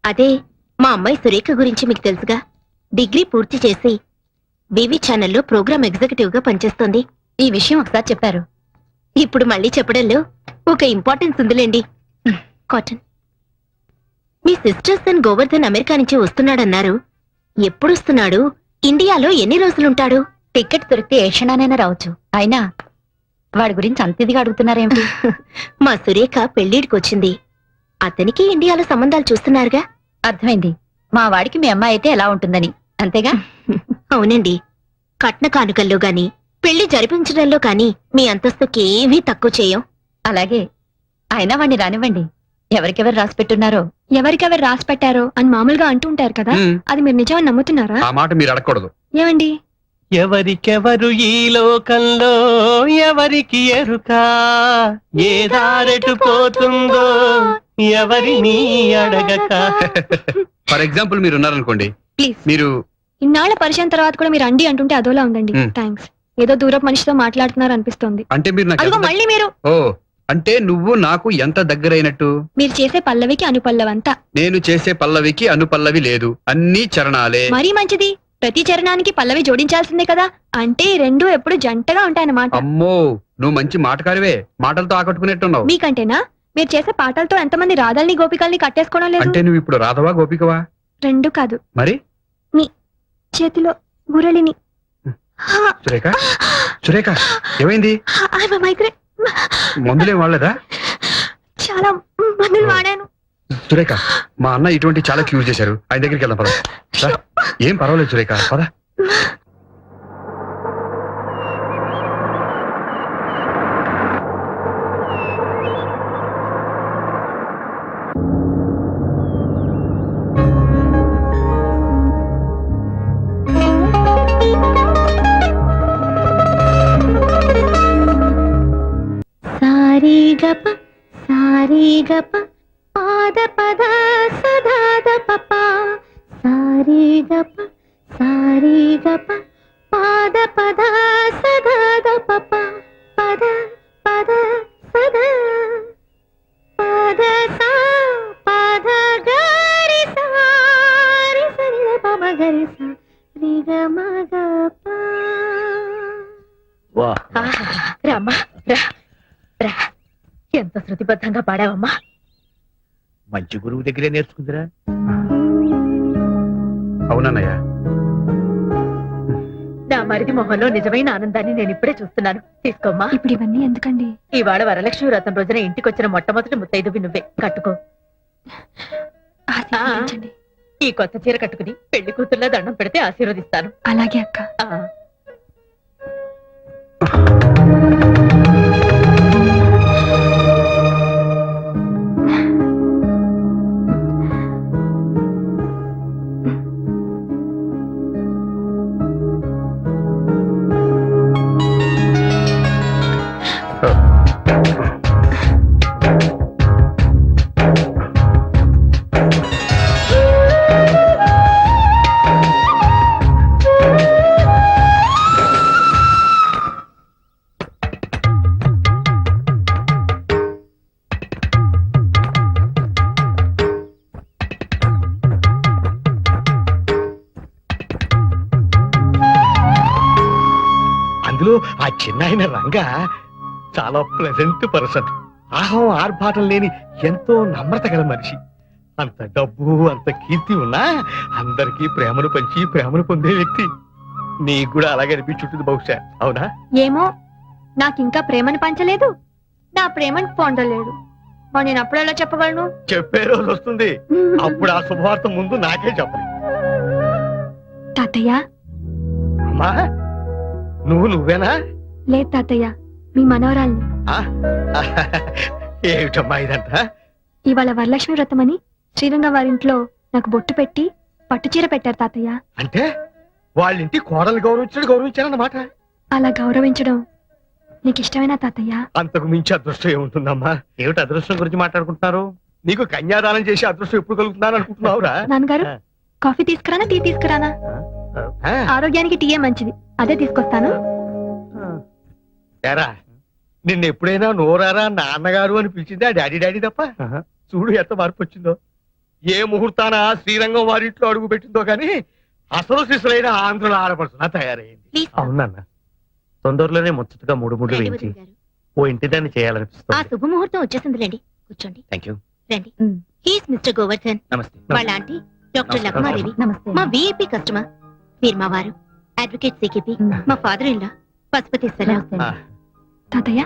అదే మా అమ్మాయి సురేఖ గురించి మీకు తెలుసుగా. డిగ్రీ పూర్తి చేసి బీవీ ఛానల్లో ప్రోగ్రామ్ ఎగ్జిక్యూటివ్ గా పనిచేస్తోంది. ఈ విషయం ఒకసారి చెప్పారు, ఇప్పుడు మళ్ళీ చెప్పడంలో ఒక ఇంపార్టెన్స్ ఉందిలేండి. కాటన్, మీ సిస్టర్ సన్ గోవర్ధన్ అమెరికా నుంచి వస్తున్నాడన్నారు. ఎప్పుడొస్తున్నాడు? ఇండియాలో ఎన్ని రోజులుంటాడు? టికెట్ దొరికితే ఏ క్షణానైనా రావచ్చు. అయినా వాడి గురించి అంత ఇదిగా అడుగుతున్నారేమిటి? మా సురేఖ పెళ్లిడికొచ్చింది. అతనికి ఇండియాలో సంబంధాలు చూస్తున్నారుగా. అర్థమైంది. మా వాడికి మీ అమ్మాయి అయితే ఎలా ఉంటుందని, అంతేగా? అవునండి. కట్న కానుకల్లో గాని పెళ్లి జరిపించడంలో కాని మీ అంతస్తుకి ఏమీ తక్కువ చేయం. అలాగే. అయినా వాణ్ణి రానివ్వండి. ఎవరికెవరు రాసి పెట్టున్నారో, ఎవరికెవరు రాసి పెట్టారో అని మామూలుగా అంటూ ఉంటారు కదా, అది మీరు నిజమని నమ్ముతున్నారా? ఆ మాట మీరు అడగకూడదు. ఏమండి? ఎవరికెవరు ఈ లోకంలో ఎవరికి ఎరుక, ఏ దారెటు పోతుందో ఎవరిని అడగక. ఫర్ ఎగ్జాంపుల్ మీరు ఉన్నారనుకోండి, ప్లీజ్. మీరు ఇన్నాళ్ల పరిచయం తర్వాత కూడా మీరు అండి అంటుంటే అదోలా ఉందండి. థ్యాంక్స్. ఏదో దూరపు మనిషితో మాట్లాడుతున్నారు అనిపిస్తోంది. అంటే మీరు నాకు అదిగో మళ్ళీ మీరు. ఓ, అంటే నువ్వు నాకు ఎంత దగ్గరైనట్టు? మీరు చేసే పల్లవికి అనుపల్లవంతా. నేను చేసే పల్లవికి అనుపల్లవి లేదు, అన్ని చరణాలే. మరీ మంచిది. ప్రతి చరణానికి పల్లవి జోడించాల్సిందే కదా. అంటే ఈ రెండు ఎప్పుడు జంటగా ఉంటాయన్నమాట. అమ్మో, నువ్వు మంచి మాటకారివే. మాటలతో ఆకట్టుకునేట్టున్నావు. మీకంటేనా? మీరు చేసే పాటలతో ఎంతమంది రాధల్ని గోపికల్ని కట్టేసుకోవడం లేదు? అంటే నువ్వు ఇప్పుడు రాధవా గోపికవా? రెండు కాదు. మరి మీ చేతిలో మురళిని. సురేఖ, సురేఖ ఏమైంది? మందులేం వాడలేదా? చాలా మందులు వాడాను. సురేఖ, మా అన్న ఇటువంటి చాలా క్యూర్ చేశారు. ఆయన దగ్గరికి వెళ్దాం పద. ఏం పర్వాలేదు సురేఖ, పద. సారీగప సారీగప పాద పద సదాద పప సారీగప సారీగప పాద పద సదాద పప పద పద సద పద సా పద గరి సారి సరి పమ గరి సా రి గ మ గ ప. రామ్మా రా రా. ఎంత శృతిబద్ధంగా పాడావమ్మా. మంచి గురువు దగ్గరే నేర్చుకుందిరా. అవునన్నయ్య. నా మరిది మొహంలో నిజమైన ఆనందాన్ని నేను ఇప్పుడే చూస్తున్నాను. తీసుకోమ్మా. ఇప్పుడు ఇవన్నీ ఎందుకండి? ఇవాళ వరలక్ష్మి వ్రతం రోజున ఇంటికి వచ్చిన మొట్టమొదటి ముత్తైదువి నువ్వే. కట్టుకో. ఆశీర్వదించండి. ఈ కొత్త చీర కట్టుకుని పెళ్లి కూతుర్లా దండం పెడితే ఆశీర్వదిస్తాను. అలాగే అక్క. అందులో ఆ చిన్నాయన రంగా చాలా ప్లెజెంట్ పర్సన్. ఆహం ఆర్భాటం లేని ఎంతో నమ్రత గల మనిషి. అంత డబ్బు అంత కీర్తి ఉన్నా అందరికీ ప్రేమను పంచి ప్రేమను పొందే వ్యక్తి. నీకు కూడా అలాగే అనిపించుంటుంది బహుశా, అవునా? ఏమో, నాకింకా ప్రేమను పంచలేదు, నా ప్రేమను పొందలేడు. మరి నేను అప్పుడు ఎలా చెప్పగలను? చెప్పే రోజు వస్తుంది, అప్పుడు ఆ శుభవార్త ముందు నాకే చెప్పాలి. తాతయ్య. అమ్మా, నువ్వేనా? లేదు తాతయ్య, మీ మనవరాల్ని. ఏమిటమ్మా ఇదంతా? ఇవాళ వరలక్ష్మి వ్రతం అని శ్రీరంగ వారింట్లో నాకు బొట్టు పెట్టి పట్టుచీర పెట్టారు తాతయ్య. అంటే వాళ్ళింటి కోడలు గౌరవించారన్నమాట. అలా గౌరవించడం నీకు ఇష్టమేనా తాతయ్య? అంతకు మించి అదృష్టం ఏముంటుందమ్మా? ఏమిటి అదృష్టం గురించి మాట్లాడుకుంటున్నారు? నీకు కన్యాదానం చేసి అదృష్టం ఎప్పుడు కలుగుతుందని అనుకుంటున్నావురా? నాన్నగారు, కాఫీ తీసుకురానా టీ తీసుకురానా? ఆరోగ్యానికి టీయే మంచిది, అదే తీసుకొస్తాను. ఏరా, నిన్న ఎప్పుడైనా నోరారా నాన్నగారు అని పిలిచిందా డాడీ డాడీ తప్ప? చూడు ఎంత మార్పు వచ్చిందో. ఏ ముహూర్తాన శ్రీరంగం వారింట్లో అడుగు పెట్టిందో గాని అసలు శిశులైన ఆంధ్రుల ఆడపడుతున్నా తయారైంది. ప్లీజ్ అవునన్నా, తొందరలోనే ముచ్చటగా మూడు ముళ్ళు వేయించి ఓ ఇంటి దాన్ని ఆ చేయాలనిపిస్తుంది. శుభముహూర్తం వచ్చేసిందిలేండి, కూర్చోండి. Thank you. రండి. హీస్ మిస్టర్ గోవర్ధన్, నమస్తే. వాళ్ళ ఆంటీ డాక్టర్ నమస్కారం. లక్మాదేవి, నమస్తే మా విఐపి కస్టమర్. మీరు మా వారు అడ్వకేట్ సికిపి, మా ఫాదర్ ఇన్ లా పశుపతీశ్వరరావు. ఆ, తాతయ్య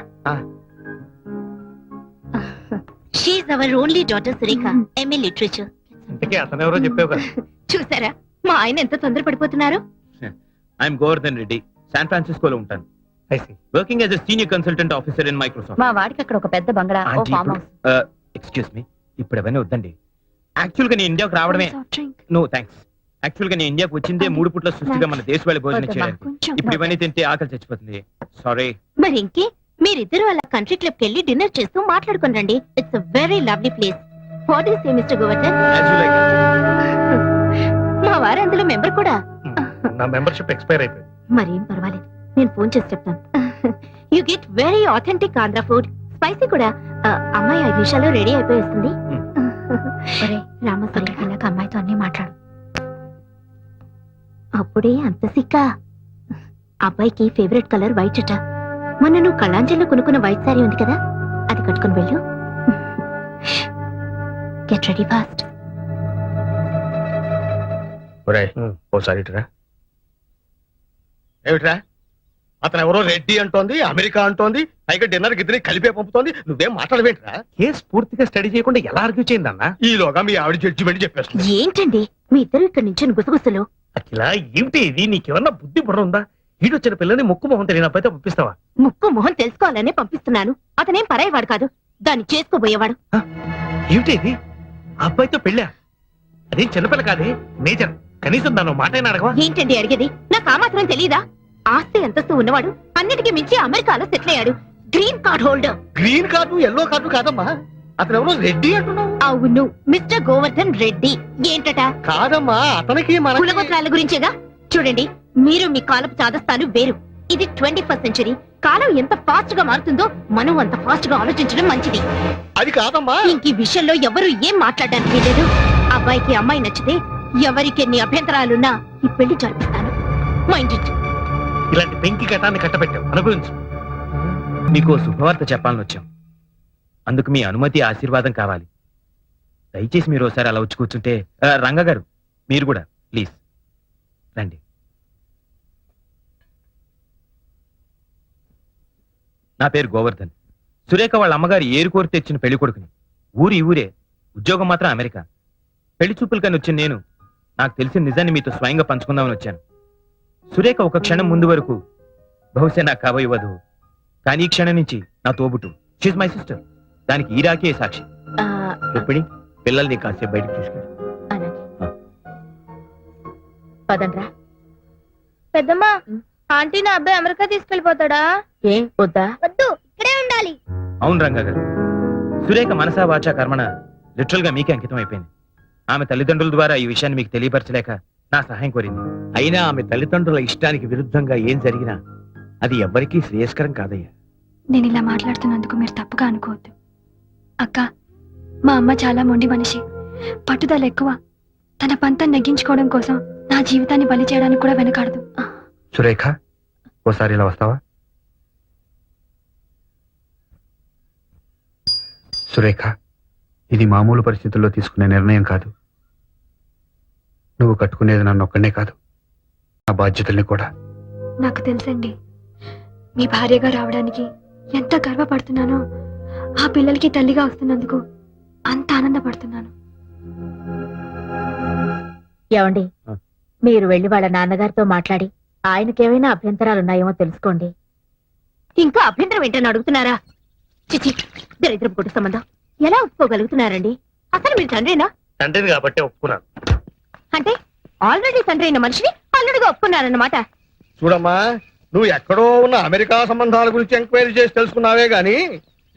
she is our only daughter Surekha, MA literature. ఇంతకీ అతనెవరో చెప్పావు కదా. చూసారా మా ఆయన ఎంత తొందరపడిపోతున్నారు. ఐఎమ్ గోవర్ధన్ రెడ్డి, శాన్ ఫ్రాన్సిస్కోలో ఉంటాను. I see. Working as a senior consultant officer in Microsoft. మా వాడికి అక్కడ ఒక పెద్ద బంగ్లా, ఓ ఆంటీ, ఫామ్ ఇప్పుడు హౌస్. ఎక్స్క్యూజ్ మీ, ఇప్పుడు అవన్నీ వద్దండి. యాక్చువల్ గా నేను ఇండియాకు రావడమే. No thanks. యాక్చువల్ గా నేను ఇండియాకు వచ్చిందే 3 పూట్ల సృష్టిగా మన దేశ వాళ్ళ భోజనం చేయడానికి. ఇప్పుడు ఇవన్నీ తింటే ఆకలి చచ్చిపోతుంది. సారీ. మరి ఇంకే మీరిద్దరు అలా కంట్రీ క్లబ్ కి వెళ్ళి డిన్నర్ చేస్తూ మాట్లాడుకుని రండి. It's a very lovely place. What is say mister Govardhan? మా వారు అందులో మెంబర్ కూడా. నా మెంబర్షిప్ ఎక్స్పైర్ అయిపోయింది. మరేం పర్వాలేదు, నేను ఫోన్ చేసి చెప్తాను. You get very authentic Andhra food, spicy కూడా. అమ్మాయి 5 నిమిషాల్లో రెడీ అయిపోయేస్తుంది. రామసరి వెళ్ళాక అమ్మాయితో అన్ని మాట్లాడు. అప్పుడే అంత సిక్క. అబ్బాయికి ఫేవరెట్ కలర్ వైట్ అట. మొన్న నువ్వు కళాంజలిలో కొనుక్కున్న వైట్ సారీ ఉంది కదా, అది కట్టుకుని వెళ్ళు. Get ready fast. ఒరేయ్, ఓసారి ఇటురా. ఏమిట్రా, అతను ఎవరో రెడ్డి అంటోంది, అమెరికా అంటోంది, పైగా డిన్నర్ గిద్దరి కలిపే పంపుతోంది. నువ్వేం మాట్లాడవేంట్రా? కేసు పూర్తిగా స్టడీ చేయకుండా ఎలా ఆర్గ్యూ చేయిందన్నా? ఈలోగా మీ ఆవిడ జడ్జిమెంట్ చెప్పేస్తుంది. ఏంటండి మీ ఇద్దరు ఇక్కడ నుంచి గుసగుసలు? అఖిల, ఏమిటి ఇది? నీకేమన్నా బుద్ధి బుర్ర ఉందా? ఈడొచ్చిన పిల్లని ముక్కు మొహం తెలియని అబ్బాయితో పంపిస్తావా? ముక్కు మొహం తెలుసుకోవాలనే పంపిస్తున్నాను. అతనేం పరాయవాడు కాదు, దాన్ని చేసుకోబోయేవాడు. ఏమిటి ఇది? ఆ అబ్బాయితో పెళ్ళా? అదేం చిన్నపిల్ల కాదే, మేజర్. కనీసం దాని మాటైనా అడగవా? ఏంటండి అడిగేది? నాకు ఆ మాత్రం తెలీదా? ఆస్తి అంతస్తు ఉన్నవాడు, అన్నిటికీ మించి అమెరికాలో సెటిల్ అయ్యాడు. Green card holder. Green card yellow card కాదమ్మా, అతను ఎవరో రెడ్డి అంటున్నావు. అవును, మిస్టర్ గోవర్ధన్ రెడ్డి. ఏంటట? కాదమ్మా, అతనికి మన కులగోత్రాల గురించేగా. చూడండి, మీరు మీ కాలపు చాదస్తాను వేరు. ఇది 21st సెంచరీ. కాలం ఎంత ఫాస్ట్ గా మారుతుందో మనం అంత ఫాస్ట్ గా ఆలోచించడం మంచిది. అది కాదమ్మా. ఇంక ఈ విషయంలో ఎవరు ఏం మాట్లాడడానికి లేదు. అబ్బాయికి అమ్మాయి నచ్చితే ఎవరికి ఎన్ని అభ్యంతరాలున్నా ఈ పెళ్లి జరిపిస్తాను. Mind it. ఇలాంటి పెంకి ఘటాన్ని కట్టబెట్టావు, అనుభవించు. మీకు శుభవార్త చెప్పాలని వచ్చాం. అందుకు మీ అనుమతి, ఆశీర్వాదం కావాలి. దయచేసి మీరు ఒకసారి అలా వచ్చి కూర్చుంటే. రంగ గారు, మీరు కూడా ప్లీజ్ రండి. నా పేరు గోవర్ధన్. సురేఖ వాళ్ళ అమ్మగారు ఏరుకోరి తెచ్చిన పెళ్లి కొడుకుని. ఊరి ఊరే, ఉద్యోగం మాత్రం అమెరికా. పెళ్లి చూపులు కానీ వచ్చిన నేను నాకు తెలిసిన నిజాన్ని మీతో స్వయంగా పంచుకుందామని వచ్చాను. సురేఖ ఒక క్షణం ముందు వరకు బహుశా నాకు కాబోయే వధువు, కానీ ఈ క్షణం నుంచి నా తోబుట్టు. She's my sister. దానికి ఈ రాకే సాక్షి. రుక్మిణి, పిల్లల్ని కాసేపు బయటకు తీసుకెళ్ళి. పదండ్రా. పెద్దమ్మా, ఆంటీ నా అబ్బాయి అమెరికా తీసుకెళ్లిపోతాడా? ఏ వద్దా? వద్దు, ఇక్కడే ఉండాలి. అవును రంగ గారు, సురేఖ మనసా వాచా కర్మణ లిటరల్ గా మీకే అంకితం అయిపోయింది. ఆమె తల్లిదండ్రుల ద్వారా ఈ విషయాన్ని మీకు తెలియపరచలేక నా సహాయం కోరింది. అయినా ఆమె తల్లిదండ్రుల ఇష్టానికి విరుద్ధంగా ఏం జరిగినా అది ఎవ్వరికీ శ్రేయస్కరం కాదయ్యా. నేను ఇలా మాట్లాడుతున్నందుకు మీరు తప్పుగా అనుకోవద్దు. అక్క, మా అమ్మ చాలా మొండి మనిషి, పట్టుదల ఎక్కువ. తన పంతం నెగ్గించుకోవడం కోసం నా జీవితాన్ని బలి చేయడానికి కూడా వెనకాడదు. సురేఖ, ఓసారి ఇలా వస్తావా? సురేఖ, ఇది మామూలు పరిస్థితుల్లో తీసుకునే నిర్ణయం కాదు. నువ్వు కట్టుకునేది నన్ను ఒక్కనే కాదు, నా బాధ్యతల్ని కూడా. నాకు తెలుసండి, మీ భార్యగా రావడానికి ఎంత గర్వపడుతున్నానో, ఆ పిల్లలకి తల్లిగా వస్తున్నందుకు అంత ఆనందపడుతున్నాను. ఏమండి, మీరు వెళ్లి వాళ్ళ నాన్నగారితో మాట్లాడి ఆయనకేమైనా అభ్యంతరాలున్నాయేమో తెలుసుకోండి. ఇంకా అభ్యంతరం ఏంటని అడుగుతున్నారా? చిచి, దరిద్రపు కుటుంబ సంబంధం ఎలా ఒప్పుకోగలుగుతున్నారండి? అసలు మీరు తండ్రేనా? తండ్రిని కాబట్టి ఒప్పుకున్నాను. అంటే ఆల్రెడీ తండ్రి అయిన మనిషిని అల్లుడిగా ఒప్పుకున్నారన్నమాట. చూడమ్మా, నువ్వు ఎక్కడో ఉన్న అమెరికా సంబంధాల గురించి ఎంక్వైరీ చేసి తెలుసుకున్నావే గాని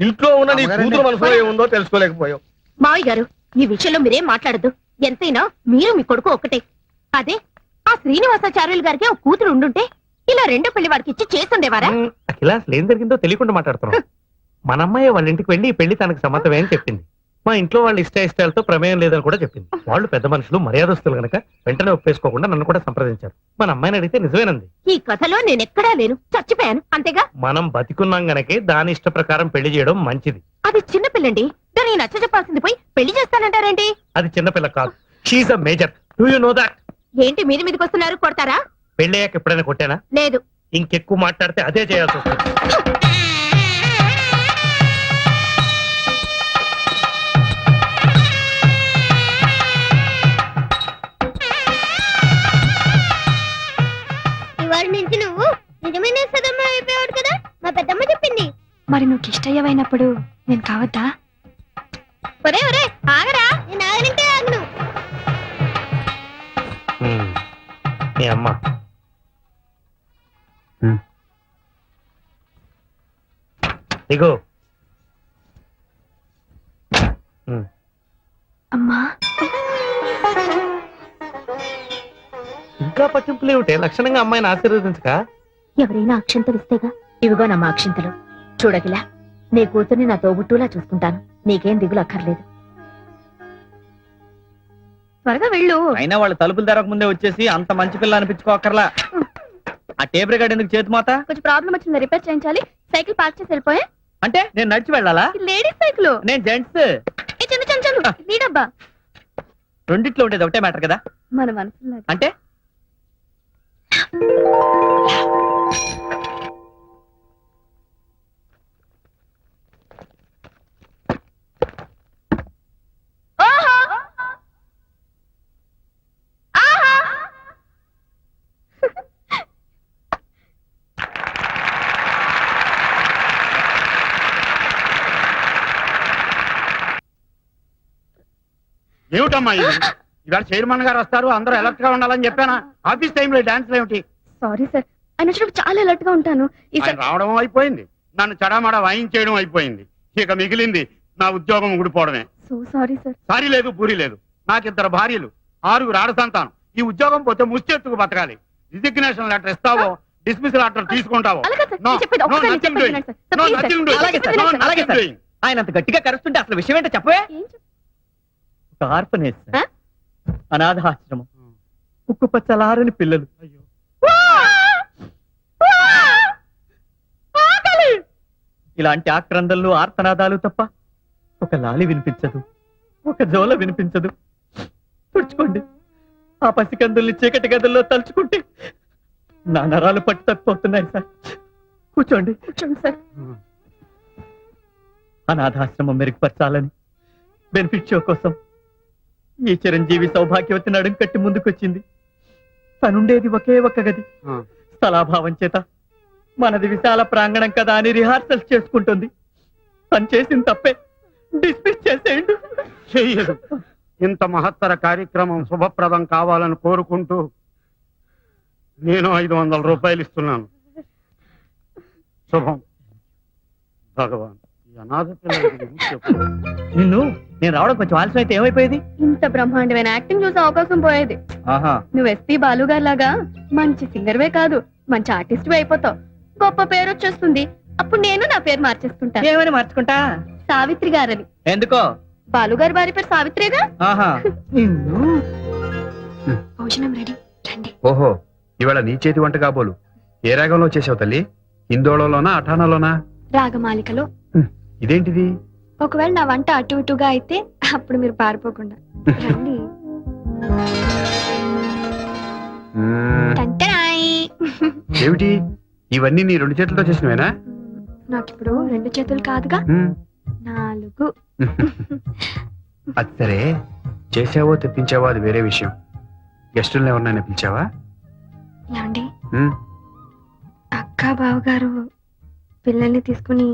ఇంట్లో ఉన్న నీ కూతురు మనసులో ఏముందో తెలుసుకోలేకపోయావు. మావయ్య గారు, ఈ విషయంలో మీరేం మాట్లాడద్దు. ఎంతైనా మీరు మీ కొడుకు ఒక్కటే. అదే ఆ శ్రీనివాసాచార్యులు గారికి ఒక కూతురు ఉండుంటే ఇలా రెండో పెళ్లి వాడికి ఇచ్చి చేస్తుండేవారా? అఖిల, అసలు ఏం జరిగిందో తెలియకుండా మాట్లాడుతున్నావు. మన అమ్మాయి వాళ్ళ ఇంటికి వెళ్ళి ఈ పెళ్లి తనకు సమ్మతమే అని చెప్పింది. మా ఇంట్లో వాళ్ళ ఇష్టాయిష్టాలతో ప్రమేయం లేదని కూడా చెప్పింది. వాళ్ళు పెద్ద మనుషులు, మర్యాదస్తులు గనక వెంటనే ఒప్పేసుకోకుండా నన్ను కూడా సంప్రదించారు. మన అమ్మాయిని అడిగితే నిజమేనంది. ఈ కథలో నేనెక్కడా లేను, చచ్చిపోయాను అంతేగా. మనం బతికున్నాం గనకే దాని ఇష్ట ప్రకారం పెళ్లి చేయడం మంచిది. అది చిన్నపిల్లండి, దాన్ని నచ్చ చెప్పాల్సింది పోయి పెళ్లి చేస్తానంటారేంటి? అది చిన్నపిల్ల కాదు, she is a major. Do you know that? ఏంటి మీరు మీదకి వస్తున్నారు, కొడతారా? పెళ్ళయ్యాక ఎప్పుడైనా కొట్టానా? లేదు. ఇంకెక్కువ మాట్లాడితే అదే చేయాల్సి వస్తుంది. ఇవాళ నుంచి నువ్వు నిజమైన సదమ్మ అయిపోయాడు కదా, మా పెద్దమ్మ చెప్పింది. మరి నువ్వు కిష్టయ్యవైనప్పుడు నేను కావద్దా? ఒరే ఒరే ఆగరా, నేను ఆగనంటే ఆగను. మీ అమ్మ ఇగో. అమ్మా, ఇంకా పట్టింపులు ఏమిటే? లక్షణంగా అమ్మాయిని ఆశీర్వదించక. ఎవరైనా అక్షంతలు ఇస్తేగా. ఇవిగో నమ్మ అక్షంతలు. చూడగిలా, నీ కూతుర్ని నా తోబుట్టులా చూసుకుంటాను, నీకేం దిగులు అక్కర్లేదు. త్వరగా వెళ్ళు. అయినా వాళ్ళు తలుపులు తెరక ముందే వచ్చేసి అంత మంచి పిల్ల అనిపించుకోకర్లా. ఆ టేప్ రికార్డ్ ఎందుకు చేతి మాత? కొంచెం ప్రాబ్లం వచ్చింది, రిపేర్ చేయించాలి. సైకిల్ పార్క్ చేసి వెళ్ళిపోయా. అంటే నేను నడిచి వెళ్ళాలా? Ladies cycle. నేను జెంట్స్. చందు చందు చందు నీడబ్బా. రెండిట్లో ఉండేది ఒకటే మ్యాటర్ కదా. మన మనసులో అంటే ఏమిటమ్మా ఇది? ఇవాళ చైర్మన్ గారు వస్తారు, అందరూ అలర్ట్ గా ఉండాలని చెప్పానా? ఆఫీస్ టైంలో డాన్స్ ఏమిటి? సారీ సార్, ఆయన వచ్చినప్పుడు చాలా అలర్ట్ గా ఉంటాను. ఆయన రావడం అయిపోయింది, నన్ను చడామడా వాయించేయడం అయిపోయింది. ఇక మిగిలింది నా ఉద్యోగం ఊడిపోవడమే. So sorry sir. సారీ లేదు, పూరి లేదు. నాకిద్దరు భార్యలు, 6 ఆడ సంతానం. ఈ ఉద్యోగం పోతే ముష్టెత్తుకు బతకాలి. రిజిగ్నేషన్ లెటర్ ఇస్తావో, డిస్మిస్ లెటర్ తీసుకుంటావో? అలాగే సార్, No, నేను చెప్పేది no, ఒక్కసారి nothing చెప్పేది doing. వినండి sir. No, please sir. nothing doing. అలాగే సార్, No, అలాగే nothing సార్. doing. ఆయన అంత గట్టిగా కరుస్తుంటే అసలు విషయం ఏంటో చెప్పవే. ఏం చెప్ప- ఒక ఆర్ఫనేజ్ సార్. అనాథాశ్రమం, ఉక్కు పచ్చలారని పిల్లలు. అయ్యో. ఇలాంటి ఆక్రందనలు, ఆర్తనాదాలు తప్ప ఒక లాలి వినిపించదు, ఒక జోల వినిపించదు. తుడుచుకోండి. ఆ పసికందుల్ని చీకటి గదుల్లో తలుచుకుంటే నా నరాలు పట్టు తప్పిపోతున్నాయి సార్. కూర్చోండి. కూర్చోండి సార్. అనాథాశ్రమం మెరుగుపరచాలని బెనిఫిట్ షో కోసం ఈ చిరంజీవి సౌభాగ్యవతి నడుం కట్టి ముందుకొచ్చింది. తనుండేది ఒకే ఒక్క గది. స్థలాభావం చేత మనది విశాల ప్రాంగణం కదా అని రిహార్సల్స్ చేసుకుంటుంది. తను చేసిన తప్పే, డిస్మిస్ చేసేయండి. చెయ్యదు. ఇంత మహత్తర కార్యక్రమం శుభప్రదం కావాలని కోరుకుంటూ నేను 500 రూపాయలు ఇస్తున్నాను. శుభం. భగవాన్, ఈ అనాథ పిల్లలకి గురించి చెప్పు. నేను రావడం కొంచెం ఆలస్యం అయితే ఏమైపోయేది? ఇంత బ్రహ్మాండమైన యాక్టింగ్ చూసే అవకాశం పోయేది. ఆహా, నువ్వు ఎస్పీ బాలు గారి లాగా మంచి సింగర్వే కాదు, మంచి ఆర్టిస్ట్ అయిపోతావు. గొప్ప పేరు వచ్చేస్తుంది. అప్పుడు నేను నా పేరు మార్చేసుకుంటాను. ఏమని మార్చుకుంటా? సావిత్రి గారని. ఎందుకో? బాలు గారి భార్య పేరు సావిత్రిగా. ఆహా. భోజనం రెడీ, రండి. ఓహో, ఇవాళ నీ చేతి వంట కాబోలు. ఏ రాగంలో చేసావు తల్లి? హిందోళలోనా, అఠానాలోనా? రాగమాలికలో. ఇదేంటిది? ఒకవేళ నా వంట అటు ఇటుగా అయితే అప్పుడు మీరు పారిపోకుండా రండి. టంటరాయ్. ఏమిటి ఇవన్నీ నీ 2 చేతులతో చేసినవేనా? నాకిప్పుడు 2 చేతులు కాదుగా, 4. అది సరే, చేసావో తెప్పించావో అది వేరే విషయం. గెస్టులను ఎవరినైనా పిలిచావా? ఏమండి, ఉమ్, అక్క బావగారు పిల్లల్ని తీసుకుని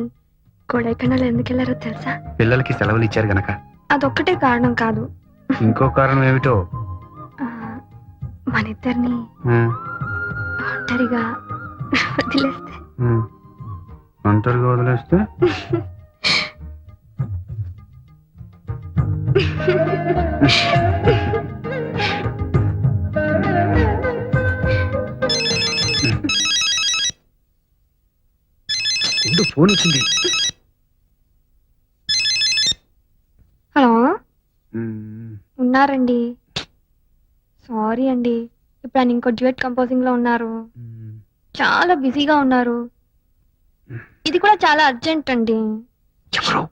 కొడైకెనాల్ ఎందుకు వెళ్ళారో తెలుసా? పిల్లలకి సెలవులు ఇచ్చారు గనక. అదొక్కటే కారణం కాదు. ఇంకో కారణం ఏమిటో? ఆ, మనిద్దరిని ఉమ్, ఒంటరిగా వదిలేస్తే. ఉమ్. ఒంటరిగా వదిలేస్తే? ఫోన్ వచ్చింది. హలో, ఉన్నారండి. సారీ అండి, ఇప్పుడు ఆయన ఇంకో డ్యూయట్ కంపోజింగ్ లో ఉన్నారు. చాలా బిజీగా ఉన్నారు. ఇది కూడా చాలా అర్జెంట్ అండి. ఎవరు?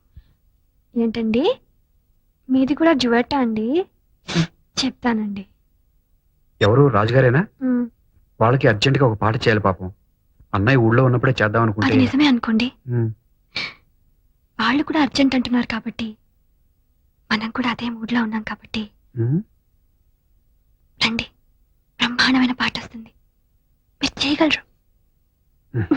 ఏంటండి, మీది కూడా డ్యూయట్ అండి? చెప్తానండి. ఎవరు? రాజుగారేనా? ఉమ్, వాళ్ళకి అర్జెంట్ గా ఒక పాట చేయాలి పాపం. అన్నయ్య ఊళ్ళో ఉన్నప్పుడే చేద్దాం అది అనుకుంటే. నిజమే అనుకోండి. ఉమ్. వాళ్ళు కూడా అర్జెంట్ అంటున్నారు కాబట్టి మనం కూడా అదే మూడ్ లో ఉన్నాం కాబట్టి ఉమ్. రండి, బ్రహ్మాండమైన పాట వస్తుంది, మీరు చేయగలరు. ఉమ్.